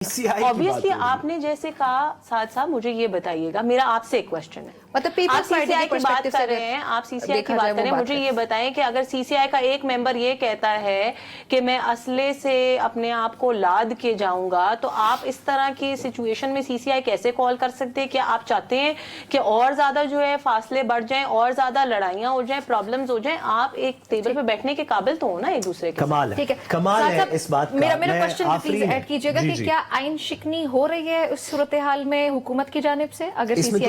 Obviously आपने जैसे कहा साथ साहब, मुझे ये बताइएगा, मेरा आपसे एक क्वेश्चन है, मतलब आप सीसीआई की बात कर रहे हैं, आप सीसीआई की बात कर रहे हैं, मुझे ये बताएं कि अगर सीसीआई का एक मेंबर ये कहता है कि मैं असले से अपने आप को लाद के जाऊंगा, तो आप इस तरह की सिचुएशन में सीसीआई कैसे कॉल कर सकते हैं? क्या आप चाहते हैं कि और ज्यादा जो है फासले बढ़ जाएं, और ज्यादा लड़ाइयां हो जाएं, प्रॉब्लम्स हो जाएं? आप एक टेबल पे बैठने के काबिल तो हो ना एक दूसरे के। कमाल है, कमाल है इस बात का। मेरा क्वेश्चन प्लीज ऐड कीजिएगा कि क्या आइन शिकनी हो रही है उस सूरत हाल में हुकूमत की जानिब से? अगर इसमें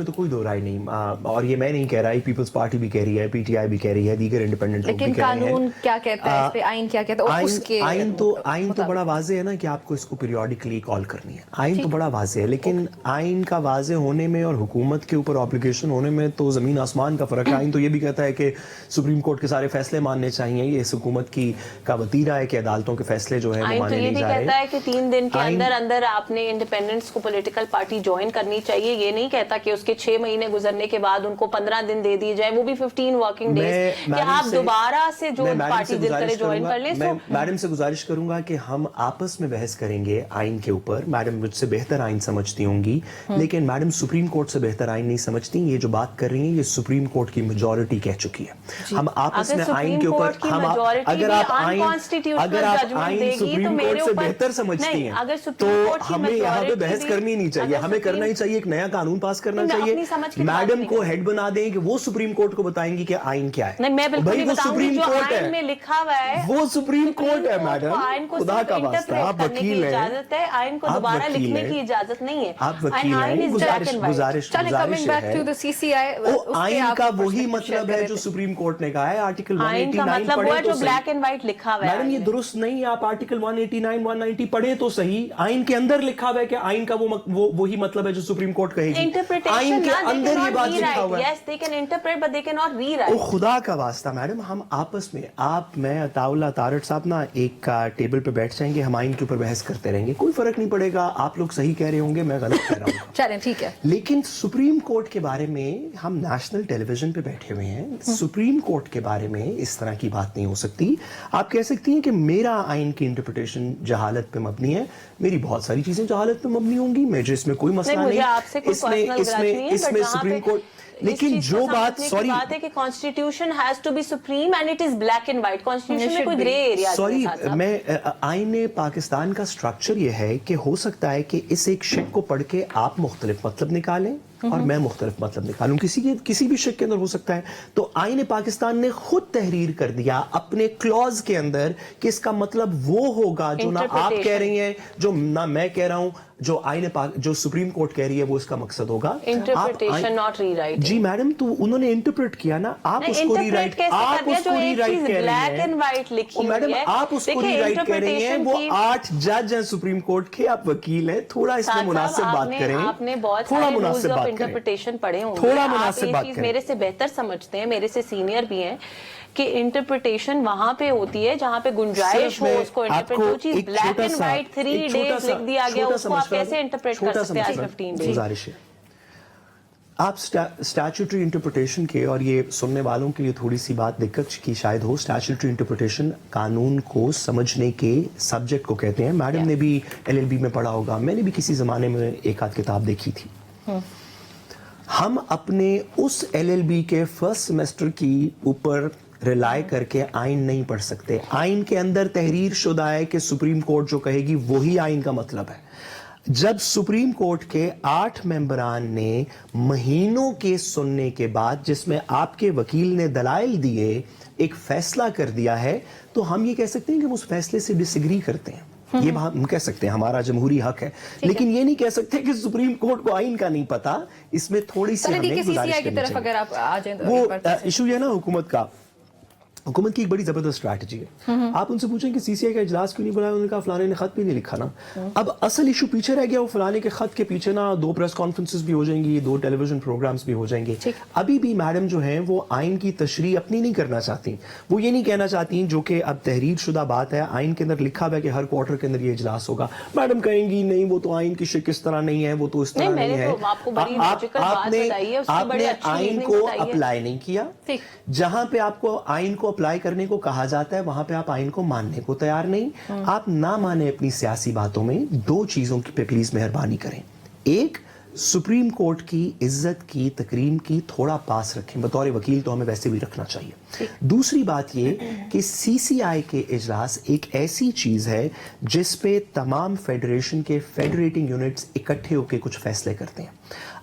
तो कोई दो राय नहीं, और ये मैं नहीं कह रहा, पीपल्स पार्टी भी कह रही है, पीटीआई भी कह रही है, दीगर इंडिपेंडेंट लोग भी कह रहे हैं। लेकिन कानून क्या कहता है इस पे, आइन क्या कहता है? आइन तो बड़ा वाज़ेह है ना कि आपको इसको पीरियोडिकली कॉल करनी है, आइन तो बड़ा वाज़ेह है, लेकिन आइन का वाज़ेह होने में और हुकूमत के ऊपर ऑब्लिगेशन होने में तो ज़मीन आसमान का फ़र्क है। आइन तो ये भी कहता है कि सुप्रीम कोर्ट के सारे फैसले मानने चाहिए, ये इस हुकूमत की का वतीरा है कि अदालतों के फैसले जो है वो माने नहीं जा रहे। कहता है कि 3 दिन के अंदर अंदर आपने इंडिपेंडेंट्स को पॉलिटिकल पार्टी ज्वाइन करनी चाहिए, ये नहीं कहता कि उसके 6 महीने गुजरने के बाद उनको 15 दिन दे दिए जाए, वो भी 15 वर्किंग डेज, कि आप दोबारा से जो पार्टी दिल करे ज्वाइन कर ले। मैं मैडम से गुजारिश करूंगा कि हम आपस में बहस करेंगे आइन के ऊपर। मैडम मुझसे बेहतर आइन समझती होंगी, लेकिन मैडम सुप्रीम कोर्ट से बेहतर आइन नहीं समझती। ये जो बात कर रही हैं ये सुप्रीम कोर्ट की मेजॉरिटी कह चुकी है। हम आपस में आइन के ऊपर अगर आप आइन सुप्रीम कोर्ट से बेहतर समझती हैं तो हमें यहाँ पे बहस करनी नहीं चाहिए, हमें करना ही चाहिए एक नया कानून पास करना चाहिए। मैडम को हेड बना दें कि वो सुप्रीम कोर्ट को बताएंगी कि आइन क्या है। मैं बिल्कुल नहीं बताऊंगी, जो आइन में लिखा हुआ है वो सुप्रीम कोर्ट है मैडम, खुदा का वास्ता आप वकील हैं, इजाजत है, आइन को दोबारा लिखने की इजाजत नहीं है, आप वकील हैं। गुजारिश है, आइन का वही मतलब है जो सुप्रीम कोर्ट ने कहा है। आर्टिकल 189 पढ़े तो जो ब्लैक एंड व्हाइट लिखा हुआ है मैडम, ये दुरुस्त नहीं है। आप आर्टिकल 189 190 पढ़े तो सही, आइन के अंदर लिखा हुआ है कि आइन का वो वही मतलब है जो सुप्रीम कोर्ट कहेगी। आइन के अंदर ये बात लिखा हुआ है। Yes, they can interpret, but they cannot rewrite. ओ खुदा का वास्ता मैडम, हम आपस में आप, मैं, अताउल्ला, तारट साहब ना एक टेबल पे बैठ जाएंगे, हम आइन के ऊपर बहस करते रहेंगे, कोई फर्क नहीं पड़ेगा। आप लोग सही कह रहे होंगे, मैं गलत कह रहा हूँ। चलें ठीक है। लेकिन सुप्रीम कोर्ट के बारे में हम नेशनल टेलीविजन पे बैठे हुए हैं, सुप्रीम कोर्ट के बारे में इस तरह की बात नहीं हो सकती। आप कह सकती हैं कि मेरा आइन की इंटरप्रिटेशन जहालत पे मबनी है, मेरी बहुत सारी चीजें जहालत पे मबनी होंगी, मुझे इसमें कोई मसला नहीं। इसमें सुप्रीम कोर्ट, लेकिन जो बात सॉरी बात है कि constitution has to be supreme and it is black and white. Constitution में कोई ग्रे एरिया सॉरी मैं आईन पाकिस्तान का स्ट्रक्चर ये है कि हो सकता है कि इस एक शिक को पढ़ के आप मुख्तलिफ मतलब निकालें और मैं मुख्तलिफ मतलब निकालूं, किसी भी शिक के अंदर हो सकता है। तो आईन पाकिस्तान ने खुद तहरीर कर दिया अपने क्लॉज के अंदर कि इसका मतलब वो होगा जो ना आप कह रही हैं, जो ना मैं कह रहा हूं, जो जो सुप्रीम कोर्ट कह रही है वो इसका मकसद होगा। Interpretation not rewriting. जी मैडम, तो उन्होंने इंटरप्रेट किया ना, आप उसको रीराइट, आप उसको रीराइट कह रही हैं। ब्लैक एंड व्हाइट लिखी हुई है, मैडम आप उसको रीराइट कह रही हैं। वो 8 जज हैं सुप्रीम कोर्ट के, आप वकील हैं, थोड़ा इसमें मुनासिब बात करें। आपने बहुत थोड़ा सारे मुनासिब बात इंटरप्रिटेशन पढ़े होंगे, थोड़ा मुनासिब बात करें। मेरे से बेहतर समझते हैं, मेरे से सीनियर भी हैं, कि इंटरप्रिटेशन वहां पे होती है जहां पे गुंजाइश हो उसको इंटरप्रेट। जो चीज ब्लैक एंड व्हाइट 3 डेज लिख दिया गया, उसको आप कैसे इंटरप्रेट कर सकते हैं आज 15 डेज? गुजारिश है आप स्टैट्यूटरी इंटरप्रिटेशन के, और ये सुनने वालों के लिए थोड़ी सी बात दिक्कत की शायद हो, स्टैट्यूटरी इंटरप्रिटेशन कानून को समझने के सब्जेक्ट को कहते हैं। मैडम ने भी LLB में पढ़ा होगा, मैंने भी किसी ज़माने में एक आध किताब देखी थी। हम अपने उस LLB के फर्स्ट सेमेस्टर की ऊपर रिलाय करके आइन नहीं पढ़ सकते। आइन के अंदर तहरीर शुदा है कि सुप्रीम कोर्ट जो कहेगी वही आइन का मतलब है। जब सुप्रीम कोर्ट के 8 मेंबरान ने महीनों के सुनने के बाद, जिसमें आपके वकील ने दलाइल दिए, एक फैसला कर दिया है, तो हम ये कह सकते हैं कि हम उस फैसले से डिसएग्री करते हैं। ये हम कह सकते हैं, हमारा जमहूरी हक है, लेकिन ये नहीं कह सकते कि सुप्रीम कोर्ट को आइन का नहीं पता। इसमें थोड़ी सी हमें गुजारिश करनी चाहिए। अगर आप आ जाएं तो वो इशू है ना हुकूमत की एक बड़ी जबरदस्त स्ट्रैटेजी है। आप उनसे पूछें कि सीसीआई का इजलास क्यों नहीं बुलाया, उन्होंने कहा फलाने ने खत भी नहीं लिखा ना। अब असल इशू पीछे रह गया, वो फलाने के खत के पीछे ना 2 प्रेस कॉन्फ्रेंसेस भी हो जाएंगी, 2 टेलीविजन प्रोग्राम्स भी हो जाएंगे। अभी भी मैडम जो है वो आइन की तशरीह अपनी नहीं करना चाहती। वो ये नहीं कहना चाहती, जो कि अब तहरीर शुदा बात है, आइन के अंदर लिखा हुआ है कि हर क्वार्टर के अंदर ये इजलास होगा। मैडम कहेंगी नहीं, वो तो आइन की शिक इस तरह नहीं है, वो तो इस तरह नहीं है। आपने आइन को अप्लाई नहीं किया। जहां पे आपको आइन को اپلائی کرنے کو کہا جاتا ہے وہاں پہ آپ آئین کو ماننے کو تیار نہیں. آپ نہ مانیں اپنی سیاسی باتوں میں. 2 چیزوں پہ پلیز مہربانی کریں. ایک, سپریم کورٹ کی عزت کی تکریم کی تھوڑا پاس رکھیں. بطور وکیل تو ہمیں ویسے بھی رکھنا چاہیے. دوسری بات یہ کہ سی سی آئی کے اجلاس ایک ایسی چیز ہے جس پہ تمام فیڈریشن کے فیڈریٹنگ یونٹس اکٹھے ہو کے کچھ فیصلے کرتے ہیں.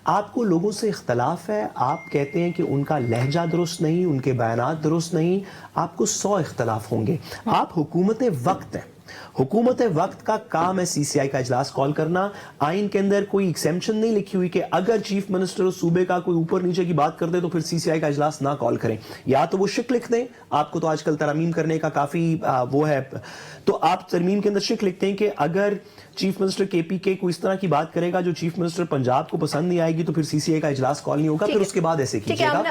آپ کو لوگوں سے اختلاف ہے, آپ کہتے ہیں کہ ان کا لہجہ درست نہیں, ان کے بیانات درست نہیں, آپ کو 100 اختلاف ہوں گے. آپ حکومت وقت ہیں. حکومت وقت کا کام ہے سی سی آئی کا اجلاس کال کرنا. آئین کے اندر کوئی ایکسیمپشن نہیں لکھی ہوئی کہ اگر چیف منسٹر صوبے کا کوئی اوپر نیچے کی بات کر دے تو پھر سی سی آئی کا اجلاس نہ کال کریں. یا تو وہ شک لکھ دیں, آپ کو تو آج کل ترمیم کرنے کا کافی وہ ہے, تو آپ ترمیم کے اندر شک لکھتے ہیں کہ اگر چیف منسٹر کے پی کے کو اس طرح کی بات کرے گا جو چیف منسٹر پنجاب کو پسند نہیں آئے گی تو پھر سی سی آئی کا اجلاس کال نہیں ہوگا. پھر اس کے بعد ایسے کیجیے گا.